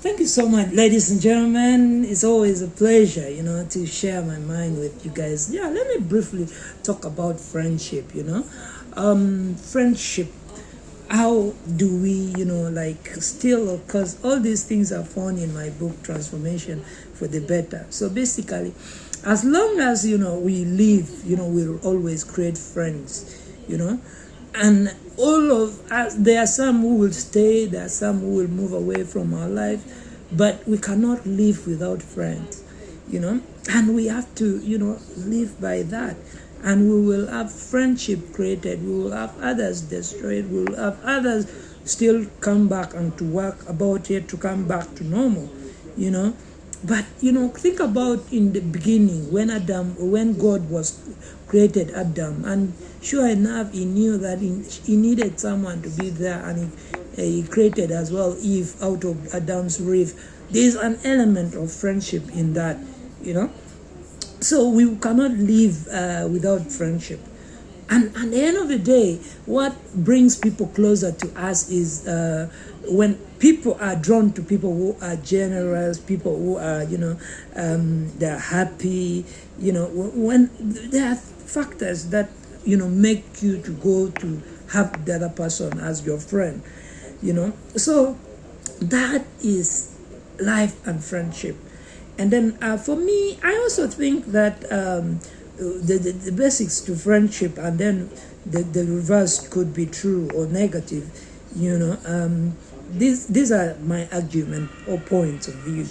Thank you so much, ladies and gentlemen. It's always a pleasure, to share my mind with you guys. Yeah, let me briefly talk about friendship, Friendship, how do we, still, because all these things are found in my book, Transformation for the Better. So basically, as long as, we live, we'll always create friends, and all of us, there are some who will stay, there are some who will move away from our life, but we cannot live without friends, and we have to, live by that. And we will have friendship created, we will have others destroyed, we will have others still come back and to work about it to come back to normal, But think about in the beginning when God was created Adam, and sure enough, he knew that he needed someone to be there, and he created as well Eve out of Adam's rib. There is an element of friendship in that, So we cannot live without friendship. And at the end of the day, what brings people closer to us is when people are drawn to people who are generous, people who are, they're happy, when there are factors that, make you to go to have the other person as your friend, So that is life and friendship. And then for me, I also think that the basics to friendship, and then the reverse could be true or negative, these are my argument or points of view.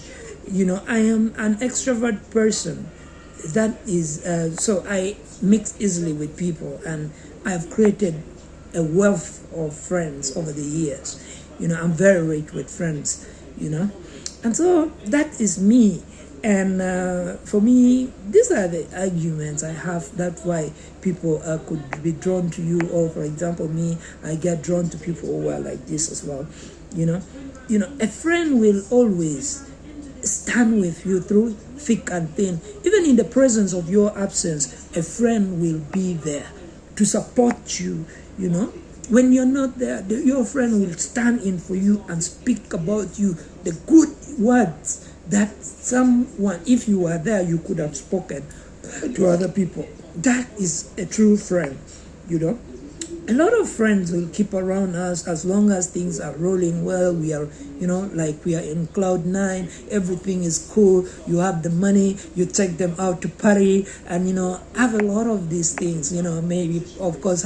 I am an extrovert person. That is, so I mix easily with people, and I've created a wealth of friends over the years. I'm very rich with friends, and so that is me. And for me, these are the arguments I have. That's why people could be drawn to you. Or, for example, me, I get drawn to people who are like this as well. A friend will always stand with you through thick and thin. Even in the presence of your absence, a friend will be there to support you, When you're not there, your friend will stand in for you and speak about you, the good words that someone, if you were there, you could have spoken to other people. That is a true friend, A lot of friends will keep around us as long as things are rolling well. We are, like we are in cloud nine, everything is cool. You have the money, you take them out to party and, have a lot of these things, maybe, of course,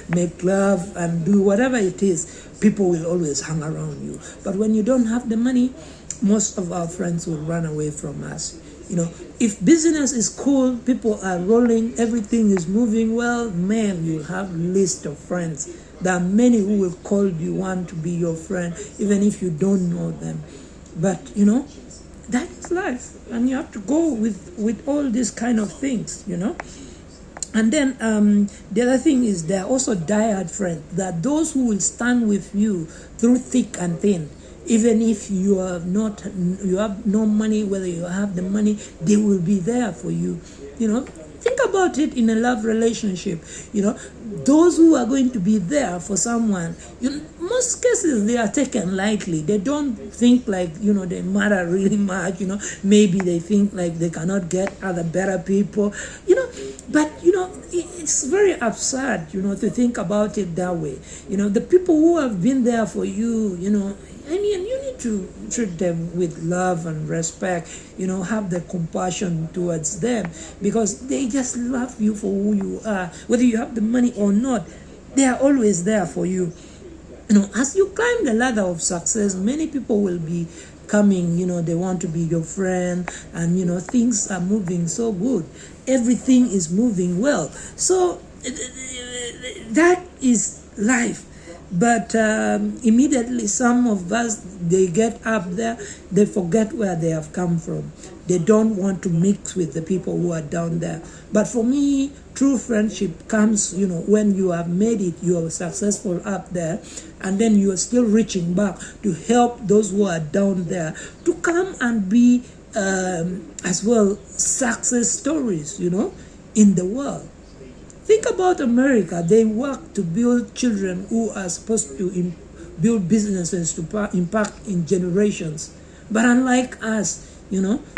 make love and do whatever it is. People will always hang around you. But when you don't have the money, most of our friends will run away from us. If business is cool, people are rolling, everything is moving well, man, you'll have a list of friends. There are many who will call you, want to be your friend, even if you don't know them. But, that is life. And you have to go with all these kind of things, And then the other thing is there are also diehard friends, that those who will stand with you through thick and thin. Even if you have no money, whether you have the money, they will be there for you. Think about it in a love relationship. Those who are going to be there for someone, in most cases they are taken lightly. They don't think like, they matter really much, Maybe they think like they cannot get other better people, But, it's very absurd, to think about it that way. The people who have been there for you, you need to treat them with love and respect, have the compassion towards them, because they just love you for who you are. Whether you have the money or not, they are always there for you. As you climb the ladder of success, many people will be coming, they want to be your friend, and, things are moving so good. Everything is moving well. So that is life. But immediately some of us, they get up there, they forget where they have come from. They don't want to mix with the people who are down there. But for me, true friendship comes, when you have made it, you are successful up there, and then you are still reaching back to help those who are down there to come and be as well success stories, in the world. Think about America. They work to build children who are supposed to build businesses to impact in generations. But unlike us,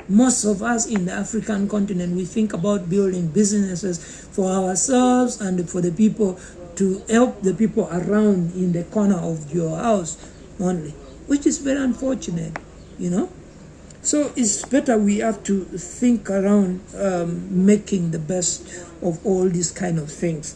most of us in the African continent, we think about building businesses for ourselves and for the people, to help the people around in the corner of your house only, which is very unfortunate. So it's better we have to think around making the best of all these kind of things.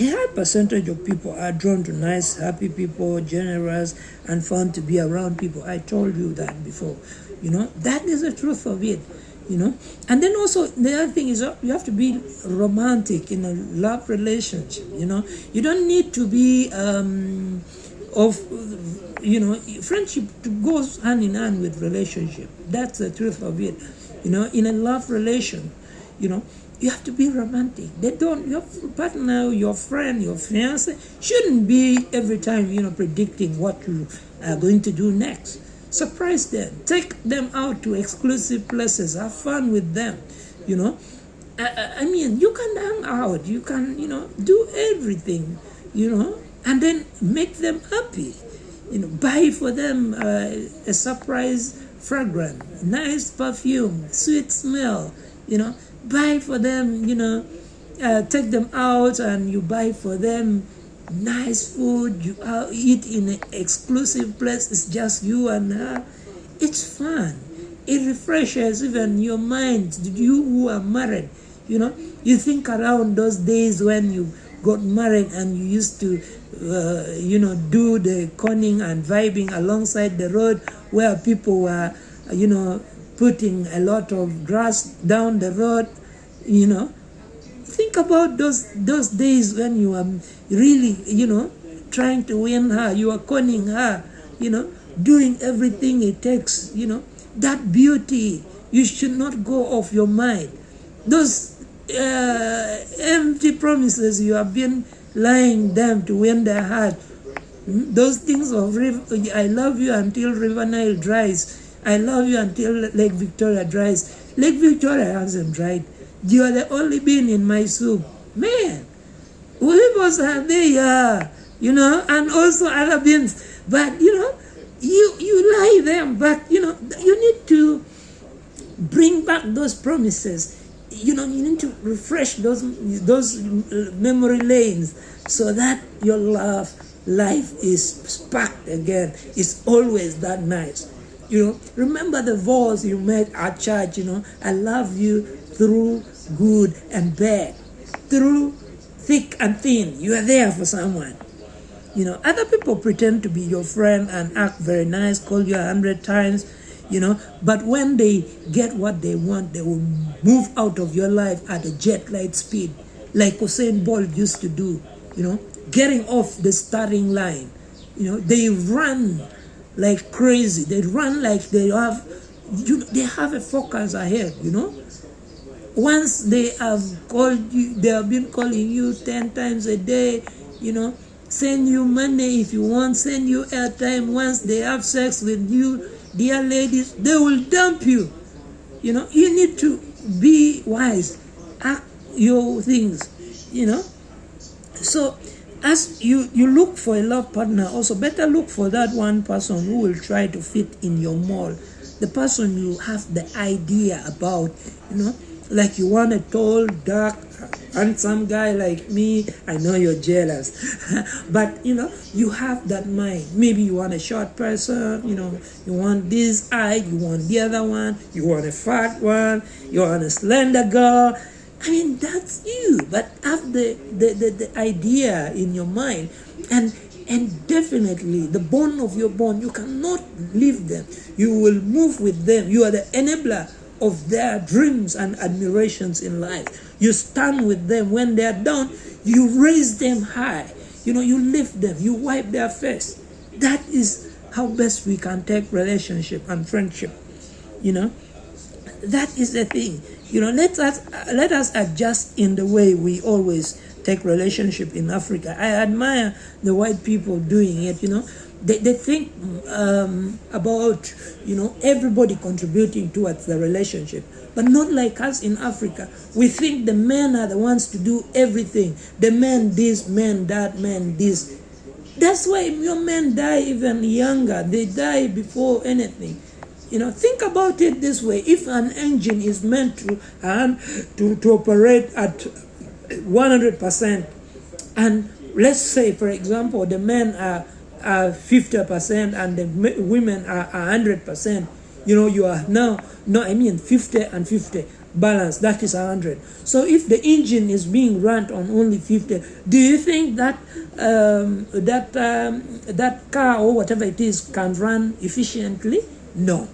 A high percentage of people are drawn to nice, happy people, generous, and fun to be around people. I told you that before. That is the truth of it. And then also the other thing is you have to be romantic in a love relationship. You don't need to be friendship goes hand in hand with relationship. That's the truth of it. In a love relation, you have to be romantic. Your partner, your friend, your fiance shouldn't be every time, predicting what you are going to do next. Surprise them. Take them out to exclusive places. Have fun with them. I mean, you can hang out. You can, do everything, and then make them happy. Buy for them a surprise fragrance, nice perfume, sweet smell, buy for them, take them out and you buy for them nice food, you eat in an exclusive place, it's just you and her. It's fun. It refreshes even your mind. You who are married, you think around those days when you got married and you used to do the conning and vibing alongside the road where people were putting a lot of grass down the road. Think about those days when you are really trying to win her, you are conning her, doing everything it takes. That beauty, you should not go off your mind. Those empty promises you have been lying them to win their heart. Those things of I love you until River Nile dries. I love you until Lake Victoria dries. Lake Victoria hasn't dried. You are the only bean in my soup. Man, weavers are there, and also other beans. But, you lie them, but, you need to bring back those promises. You need to refresh those memory lanes so that your love life is sparked again. It's always that nice. Remember the vows you made at church, I love you through good and bad, through thick and thin. You are there for someone. Other people pretend to be your friend and act very nice, call you 100 times, but when they get what they want, they will move out of your life at a jet light speed, like Usain Bolt used to do, getting off the starting line. They run like crazy. They run like they have a focus ahead, Once they have called you, they have been calling you 10 times a day, send you money if you want, send you airtime. Once they have sex with you, dear ladies, they will dump you. You need to be wise. Act your things, So as you look for a love partner, also better look for that one person who will try to fit in your mold. The person you have the idea about, like you want a tall, dark, handsome guy like me. I know you're jealous. But, you have that mind. Maybe you want a short person, you want this eye, you want the other one, you want a fat one, you want a slender girl. I mean, that's you. But have the idea in your mind. And definitely the bone of your bone, you cannot leave them. You will move with them. You are the enabler of their dreams and admirations in life. You stand with them. When they are down, you raise them high. You lift them. You wipe their face. That is how best we can take relationship and friendship. That is the thing. Let us adjust in the way we always take relationship in Africa. I admire the white people doing it. They think about everybody contributing towards the relationship, but not like us in Africa. We think the men are the ones to do everything. The man this, man that, man this. That's why your men die even younger. They die before anything. Think about it this way. If an engine is meant to operate at 100%, and let's say, for example, the men are 50% and the women are 100%, you are now, no, I mean 50 and 50 balance, that is 100. So if the engine is being run on only 50, do you think that that car or whatever it is can run efficiently? No,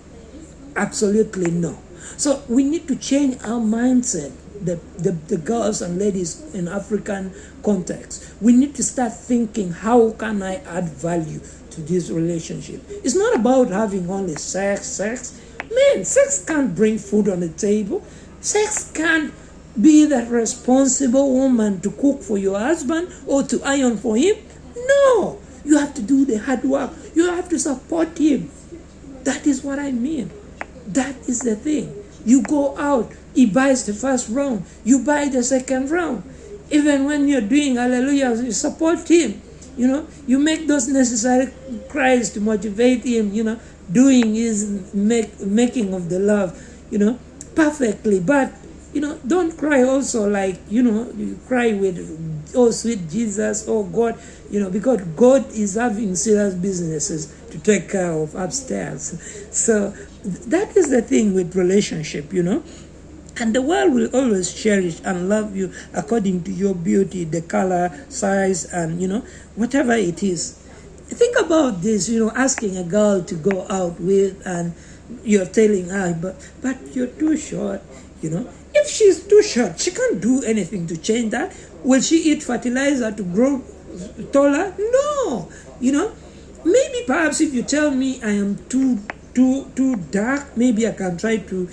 absolutely no. So we need to change our mindset. The girls and ladies in African context, we need to start thinking, how can I add value to this relationship? It's not about having only sex. Man, sex can't bring food on the table. Sex can't be the responsible woman to cook for your husband or to iron for him. No, you have to do the hard work. You have to support him. That is what I mean. That is the thing. You go out, he buys the first round, you buy the second round. Even when you're doing hallelujah, you support him. You make those necessary cries to motivate him, doing his making of the love, perfectly. But, don't cry also like, you cry with, oh, sweet Jesus, oh, God, because God is having serious businesses to take care of upstairs. So that is the thing with relationship, And the world will always cherish and love you according to your beauty, the color, size, and, whatever it is. Think about this, asking a girl to go out with, and you're telling her, but you're too short, If she's too short, she can't do anything to change that. Will she eat fertilizer to grow taller? No, Maybe perhaps if you tell me I am too dark, maybe I can try to,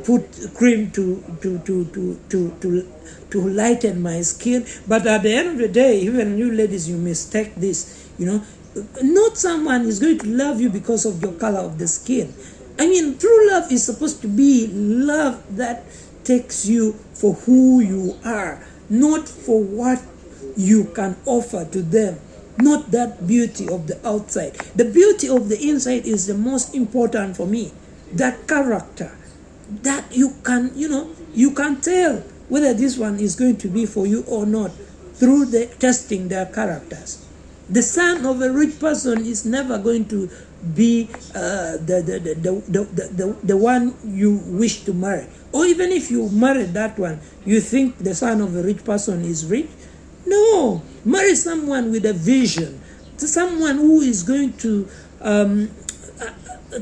put cream to lighten my skin. But at the end of the day, even you ladies, you mistake this, Not someone is going to love you because of your color of the skin. I mean, true love is supposed to be love that takes you for who you are, not for what you can offer to them. Not that beauty of the outside. The beauty of the inside is the most important for me. That character, that you can tell whether this one is going to be for you or not through the testing their characters. The son of a rich person is never going to be the one you wish to marry. Or even if you marry that one, you think the son of a rich person is rich? No, marry someone with a vision, someone who is going to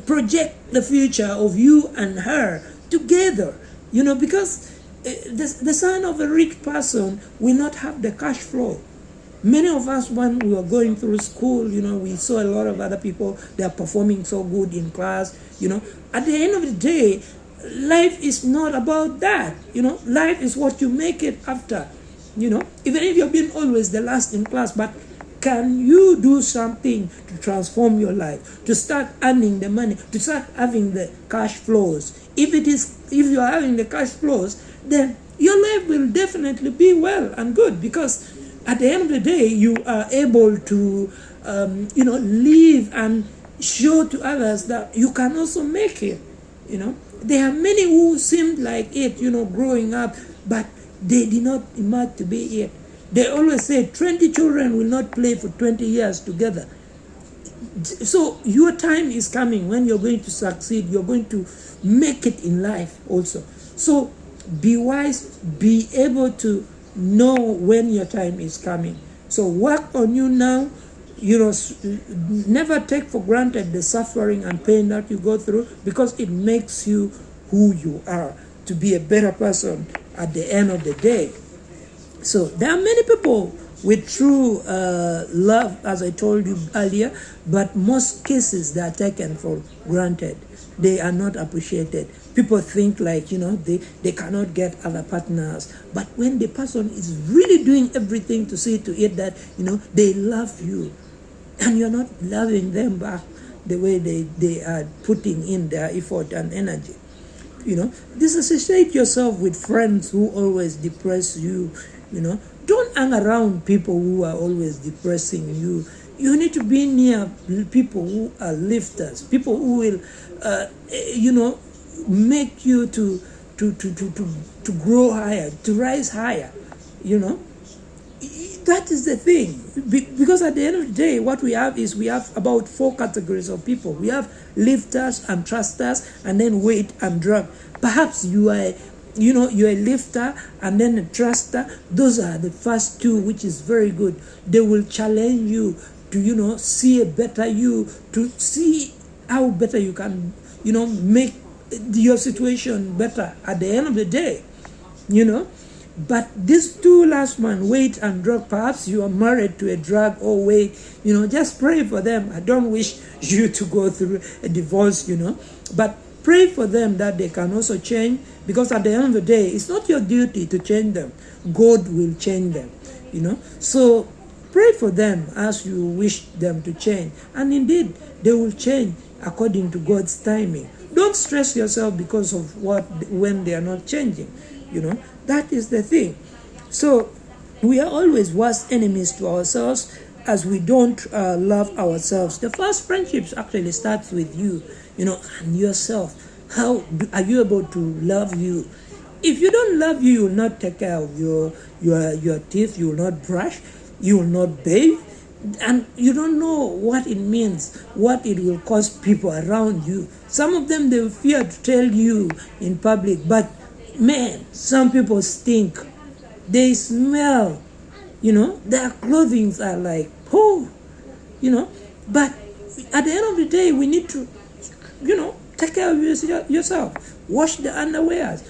project the future of you and her together, because the son of a rich person will not have the cash flow. Many of us, when we were going through school, we saw a lot of other people, they are performing so good in class, At the end of the day, life is not about that, Life is what you make it after. Even if you've been always the last in class, but can you do something to transform your life, to start earning the money, to start having the cash flows? If you're having the cash flows, then your life will definitely be well and good, because at the end of the day, you are able to, live and show to others that you can also make it. There are many who seemed like it, growing up, but they did not emerge to be it. They always say 20 children will not play for 20 years together. So your time is coming when you're going to succeed. You're going to make it in life also. So be wise, be able to know when your time is coming. So work on you now. Never take for granted the suffering and pain that you go through, because it makes you who you are, to be a better person at the end of the day. So there are many people with true love, as I told you earlier, but most cases they are taken for granted. They are not appreciated. People think like, they cannot get other partners. But when the person is really doing everything to see to it that, they love you, and you're not loving them back the way they are putting in their effort and energy. Disassociate yourself with friends who always depress you, Don't hang around people who are always depressing you. You need to be near people who are lifters, people who will, you know, make you to grow higher, to rise higher, you know. That is the thing. Because at the end of the day, what we have is we have about 4 categories of people. We have lifters and trusters, and then weight and drug. Perhaps you are, you know, you're a lifter and then a truster. Those are the first 2, which is very good. They will challenge you to, you know, see a better you, to see how better you can, you know, make your situation better at the end of the day, you know. But these 2 last one, weight and drug, perhaps you are married to a drug or weight, you know, just pray for them. I don't wish you to go through a divorce, you know, but pray for them that they can also change, because at the end of the day, it's not your duty to change them. God will change them, you know. So pray for them as you wish them to change. And indeed, they will change according to God's timing. Don't stress yourself because of when they are not changing, you know. That is the thing. So we are always worst enemies to ourselves as we don't love ourselves. The first friendships actually starts with you, you know, and yourself. How are you able to love you? If you don't love you, you will not take care of your teeth. You will not brush. You will not bathe. And you don't know what it means, what it will cost people around you. Some of them, they fear to tell you in public, but man, some people stink. They smell, you know, their clothing are like, oh, you know. But at the end of the day, we need to, you know, take care of yourself. Wash the underwears.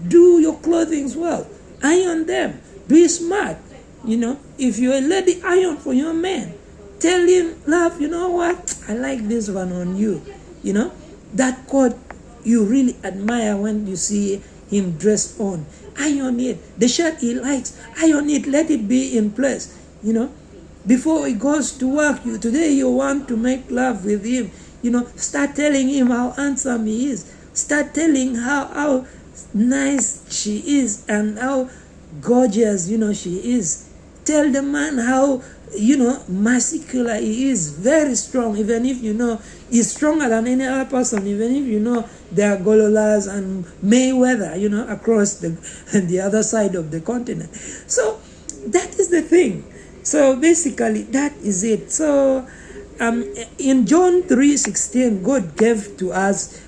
Do your clothing well. Iron them. Be smart. You know, if you're a lady, iron for your man. Tell him, love, you know what? I like this one on you. You know, that coat you really admire when you see him dressed on. Iron it. The shirt he likes, iron it. Let it be in place. You know, before he goes to work, today you want to make love with him. You know, start telling him how handsome he is. Start telling how nice she is and how gorgeous, you know, she is. Tell the man how, you know, muscular he is, very strong, even if you know he's stronger than any other person, even if you know there are Gololas and Mayweather, you know, across the other side of the continent. So that is the thing. So basically that is it. So in John 3:16, God gave to us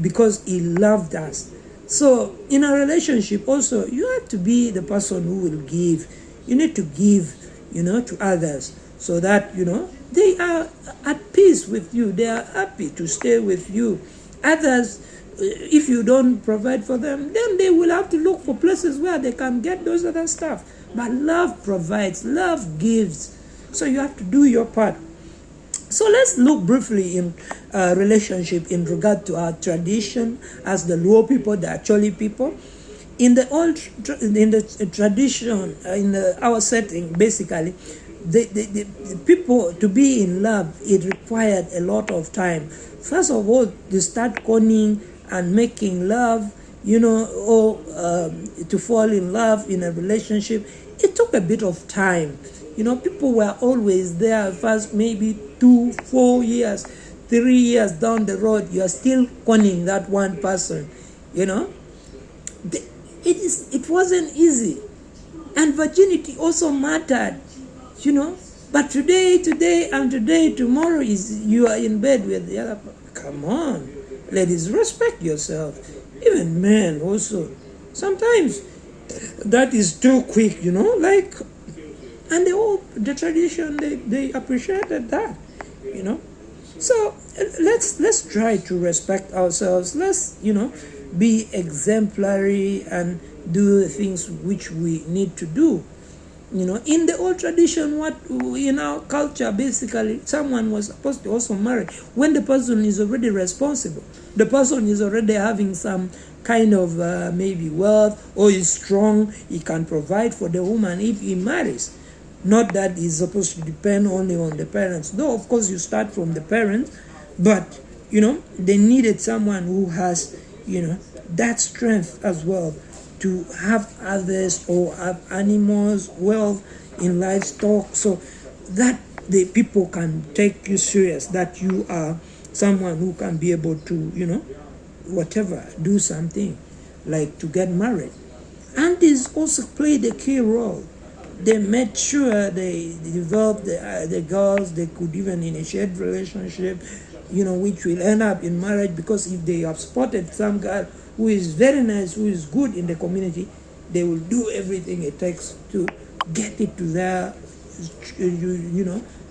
because he loved us. So in a relationship also, you have to be the person who will give. You need to give, you know, to others so that, you know, they are at peace with you. They are happy to stay with you. Others, if you don't provide for them, then they will have to look for places where they can get those other stuff. But love provides, love gives. So you have to do your part. So let's look briefly in relationship in regard to our tradition as the Luo people, the Acholi people. In the tradition, in our setting, basically, the people to be in love, it required a lot of time. First of all, to start conning and making love, you know, or to fall in love in a relationship, it took a bit of time. You know, people were always there. First, maybe 2, 4 years, 3 years down the road, you are still conning that one person. You know, it wasn't easy, and virginity also mattered. You know, but today, tomorrow is you are in bed with the other. Come on, ladies, respect yourself. Even men also. Sometimes that is too quick. You know, like. And the tradition, they appreciated that, you know. So let's try to respect ourselves. Let's, you know, be exemplary and do the things which we need to do. You know, in the old tradition, what in our culture, basically, someone was supposed to also marry when the person is already responsible. The person is already having some kind of maybe wealth, or is strong. He can provide for the woman if he marries. Not that he's supposed to depend only on the parents. Though, of course, you start from the parents, but, you know, they needed someone who has, you know, that strength as well to have others or have animals, wealth in livestock, so that the people can take you serious, that you are someone who can be able to, whatever, do something, like to get married. Aunties also played a key role. They made sure they developed the girls. They could even initiate relationship, which will end up in marriage, because if they have spotted some girl who is very nice, who is good in the community, they will do everything it takes to get it to their,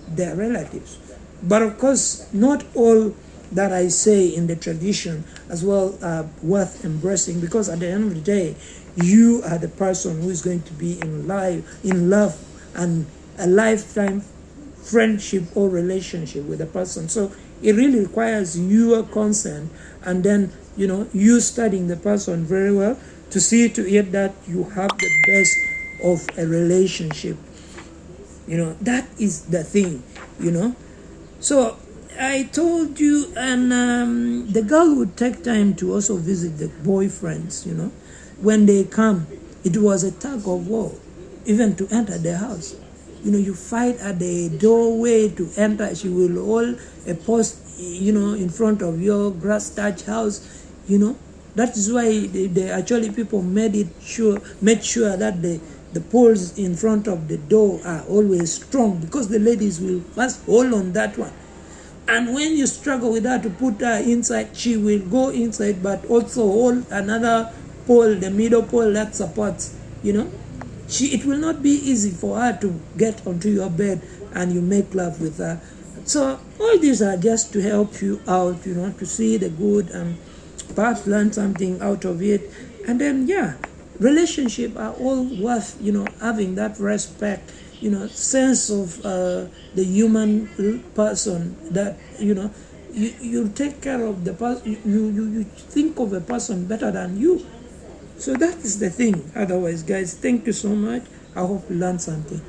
their relatives. But of course, not all that I say in the tradition as well are worth embracing, because at the end of the day, you are the person who is going to be in love, and a lifetime friendship or relationship with the person. So it really requires your consent, and then you studying the person very well to see to it that you have the best of a relationship. That is the thing. So I told you, and the girl would take time to also visit the boyfriends. When they come, it was a tug of war, even to enter the house. You fight at the doorway to enter. She will hold a post, in front of your grass thatch house. That is why the actually people made sure that the poles in front of the door are always strong, because the ladies will first hold on that one. And when you struggle with her to put her inside, she will go inside, but also hold another pole, the middle pole that supports, it will not be easy for her to get onto your bed and you make love with her. So all these are just to help you out, to see the good and perhaps learn something out of it. And then, relationship are all worth, having that respect, sense of the human person, that, you take care of the person, you think of a person better than you. So that is the thing. Otherwise, guys, thank you so much. I hope you learned something.